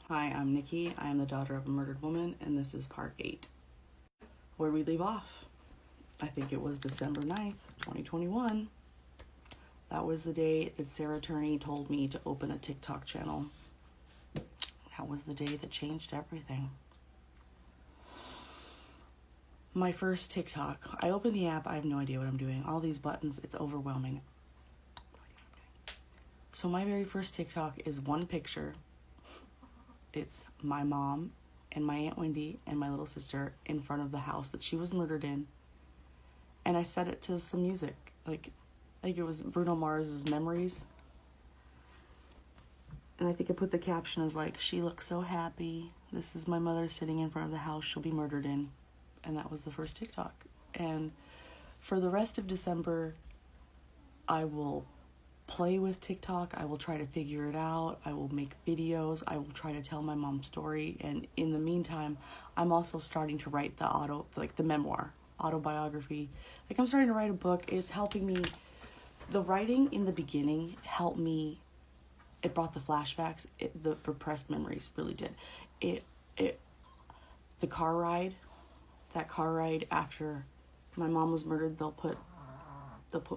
Hi, I'm Nikki. I am the daughter of a murdered woman, and this is part 8. Where we leave off, I think it was December 9th, 2021. That was the day that Sarah Turney told me to open a TikTok channel. That was the day that changed everything. My first TikTok, I opened the app, I have no idea what I'm doing. All these buttons, it's overwhelming. So my very first TikTok is one picture. It's my mom and my Aunt Wendy and my little sister in front of the house that she was murdered in. And I set it to some music, like it was Bruno Mars's Memories. And I think I put the caption as like, she looks so happy. This is my mother sitting in front of the house she'll be murdered in. And that was the first TikTok. And for the rest of December, I will play with TikTok. I will try to figure it out. I will make videos. I will try to tell my mom's story. And in the meantime, I'm also starting to write the memoir, autobiography. Like I'm starting to write a book. It's helping me. The writing in the beginning helped me. It brought the flashbacks. The repressed memories really did. The car ride, that car ride after my mom was murdered, they'll put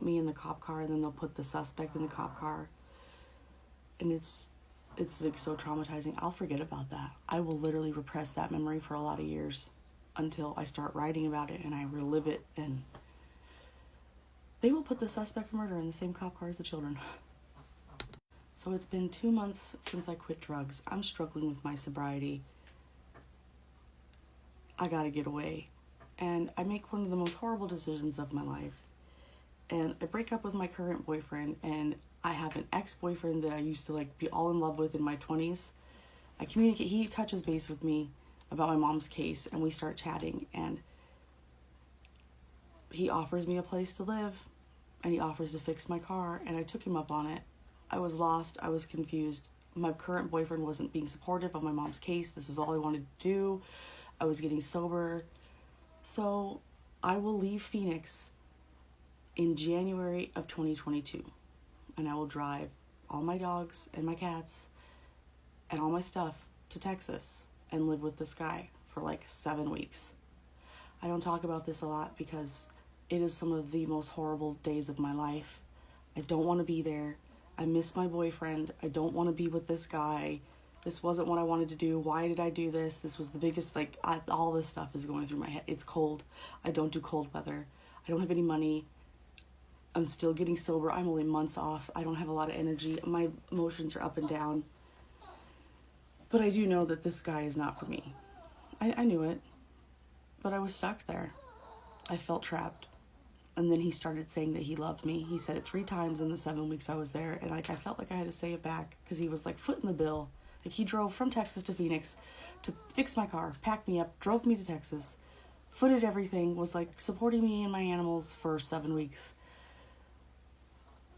me in the cop car, and then they'll put the suspect in the cop car. And it's like so traumatizing. I'll forget about that. I will literally repress that memory for a lot of years until I start writing about it and I relive it. And they will put the suspect for murder in the same cop car as the children. So it's been 2 months since I quit drugs. I'm struggling with my sobriety. I gotta get away. And I make one of the most horrible decisions of my life. And I break up with my current boyfriend, and I have an ex-boyfriend that I used to be all in love with in my 20s. I communicate, he touches base with me about my mom's case, and we start chatting, and he offers me a place to live, and he offers to fix my car, and I took him up on it. I was lost, I was confused. My current boyfriend wasn't being supportive of my mom's case. This was all I wanted to do. I was getting sober. So I will leave Phoenix in January of 2022, and I will drive all my dogs and my cats and all my stuff to Texas and live with this guy for 7 weeks. I don't talk about this a lot because it is some of the most horrible days of my life. I don't want to be there. I miss my boyfriend. I don't want to be with this guy. This wasn't what I wanted to do. Why did I do this? This was the biggest, all this stuff is going through my head. It's cold. I don't do cold weather. I don't have any money. I'm still getting sober. I'm only months off. I don't have a lot of energy. My emotions are up and down. But I do know that this guy is not for me. I knew it. But I was stuck there. I felt trapped. And then he started saying that he loved me. He said it 3 times in the 7 weeks I was there. And I felt like I had to say it back because he was footing the bill. He drove from Texas to Phoenix to fix my car, packed me up, drove me to Texas, footed everything, was supporting me and my animals for 7 weeks.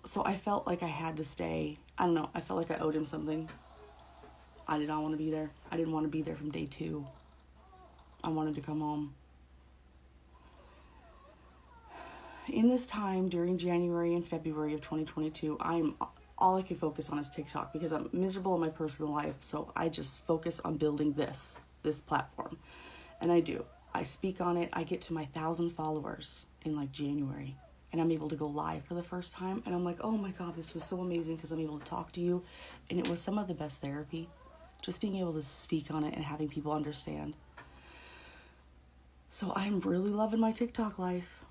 So I felt like I had to stay. I don't know. I felt like I owed him something. I did not want to be there. I didn't want to be there from day 2. I wanted to come home. In this time, during January and February of 2022, all I can focus on is TikTok because I'm miserable in my personal life. So I just focus on building this platform. And I do. I speak on it. I get to my 1,000 followers in January. And I'm able to go live for the first time. And I'm like, oh my God, this was so amazing because I'm able to talk to you. And it was some of the best therapy. Just being able to speak on it and having people understand. So I'm really loving my TikTok life.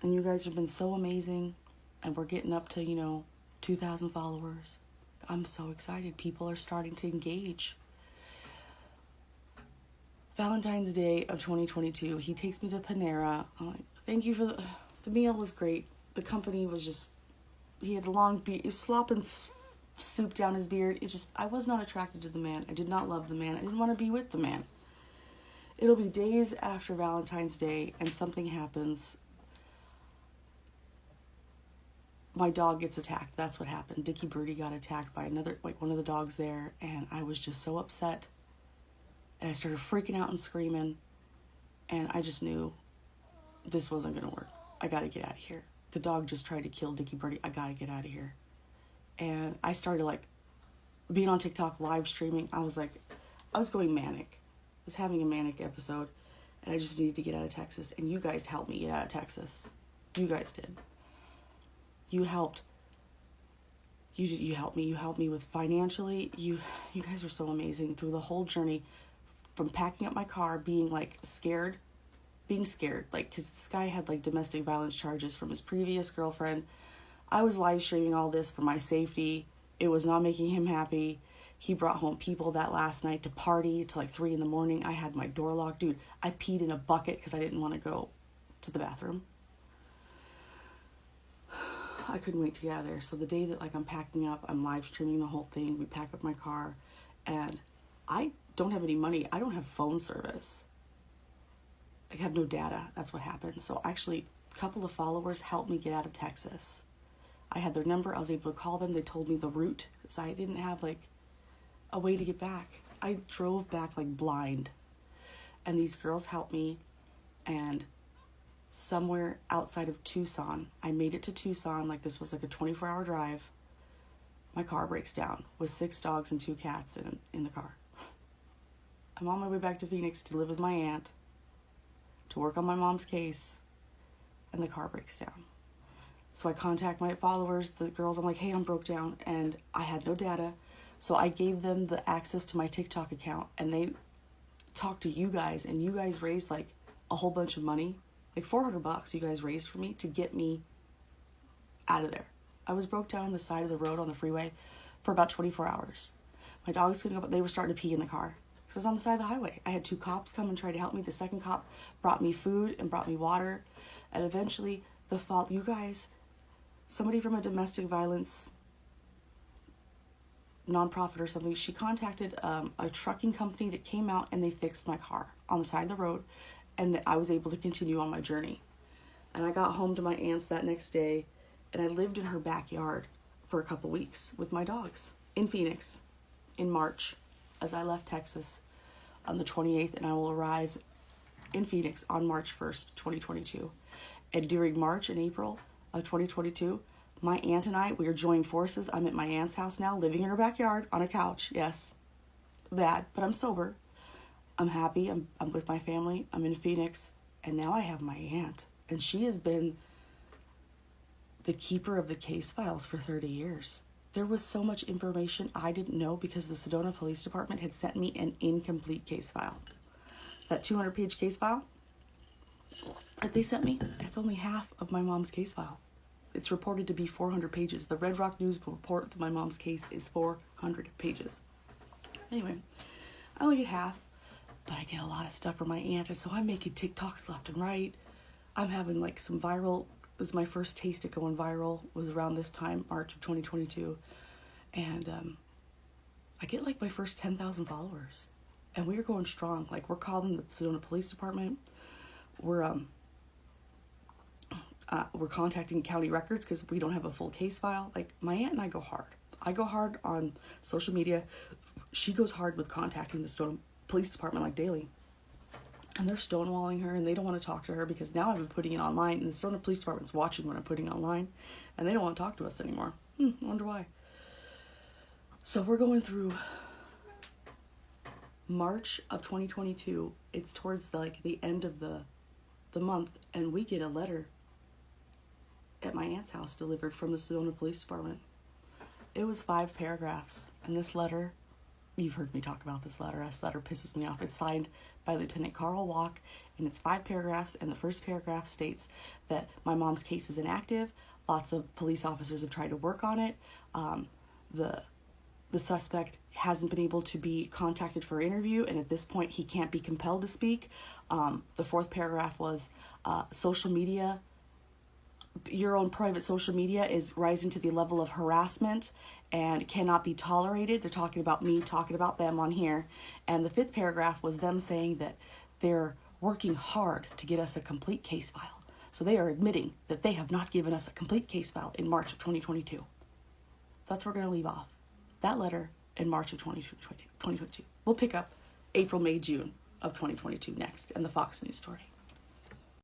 And you guys have been so amazing. And we're getting up to, 2,000 followers. I'm so excited. People are starting to engage. Valentine's Day of 2022, he takes me to Panera. I'm like, thank you for the meal was great. The company was just, he had a long beard, slopping soup down his beard. I was not attracted to the man. I did not love the man. I didn't want to be with the man. It'll be days after Valentine's Day and something happens. My dog gets attacked. That's what happened. Dickie Birdie got attacked by one of the dogs there, and I was just so upset. And I started freaking out and screaming, and I just knew this wasn't going to work. I got to get out of here. The dog just tried to kill Dickie Birdie. I got to get out of here. And I started being on TikTok live streaming. I was I was going manic. I was having a manic episode, and I just needed to get out of Texas. And you guys helped me get out of Texas. You guys did. You helped. You helped me. You helped me with financially. You guys were so amazing through the whole journey, from packing up my car, being like scared, like, because this guy had like domestic violence charges from his previous girlfriend. I was live streaming all this for my safety. It was not making him happy. He brought home people that last night to party till like 3 a.m. I had my door locked. Dude, I peed in a bucket because I didn't want to go to the bathroom. I couldn't wait to get out of there. So the day that like I'm packing up, I'm live streaming the whole thing. We pack up my car, and I don't have any money. I don't have phone service. I have no data. That's what happened. So actually, a couple of followers helped me get out of Texas. I had their number. I was able to call them. They told me the route. So I didn't have like a way to get back. I drove back like blind. And these girls helped me. And somewhere outside of Tucson, I made it to Tucson. Like this was like a 24-hour drive. My car breaks down with 6 dogs and 2 cats in the car. I'm on my way back to Phoenix to live with my aunt, to work on my mom's case, and the car breaks down. So I contact my followers, the girls. I'm like, hey, I'm broke down, and I had no data. So I gave them the access to my TikTok account, and they talked to you guys, and you guys raised like a whole bunch of money, like $400 you guys raised for me to get me out of there. I was broke down on the side of the road on the freeway for about 24 hours. My dogs couldn't go, but they were starting to pee in the car because I was on the side of the highway. I had 2 cops come and try to help me. The second cop brought me food and brought me water, and eventually you guys, somebody from a domestic violence nonprofit or something, she contacted a trucking company that came out, and they fixed my car on the side of the road, and that I was able to continue on my journey. And I got home to my aunt's that next day, and I lived in her backyard for a couple weeks with my dogs in Phoenix in March, as I left Texas on the 28th, and I will arrive in Phoenix on March 1st, 2022. And during March and April of 2022, my aunt and we are joining forces. I'm at my aunt's house now, living in her backyard on a couch. Yes, bad, but I'm sober. I'm happy. I'm with my family. I'm in Phoenix, and now I have my aunt, and she has been the keeper of the case files for 30 years. There was so much information I didn't know because the Sedona Police Department had sent me an incomplete case file. That 200-page case file that they sent me, it's only half of my mom's case file. It's reported to be 400 pages. The Red Rock News report that my mom's case is 400 pages. Anyway, I only get half, but I get a lot of stuff from my aunt, and so I'm making TikToks left and right. I'm having like some viral. This is my first taste at going viral. Was around this time, March of 2022, and I get like my first 10,000 followers, and we're going strong. Like we're calling the Sedona Police Department. We're contacting county records because we don't have a full case file. Like my aunt and I go hard. I go hard on social media. She goes hard with contacting the Sedona Police Department like daily. And they're stonewalling her, and they don't want to talk to her because now I've been putting it online, and the Sedona Police Department's watching what I'm putting online, and they don't want to talk to us anymore. I wonder why. So we're going through March of 2022. It's towards the end of the month, and we get a letter at my aunt's house delivered from the Sedona Police Department. It was 5 paragraphs, and this letter, you've heard me talk about this letter. This letter pisses me off. It's signed by Lieutenant Carl Walk, and it's 5 paragraphs, and the first paragraph states that my mom's case is inactive. Lots of police officers have tried to work on it. The suspect hasn't been able to be contacted for interview, and at this point he can't be compelled to speak. The 4th paragraph was social media. Your own private social media is rising to the level of harassment and cannot be tolerated. They're talking about me, talking about them on here. And the 5th paragraph was them saying that they're working hard to get us a complete case file. So they are admitting that they have not given us a complete case file in March of 2022. So that's where we're going to leave off. That letter in March of 2022. We'll pick up April, May, June of 2022 next, and the Fox News story.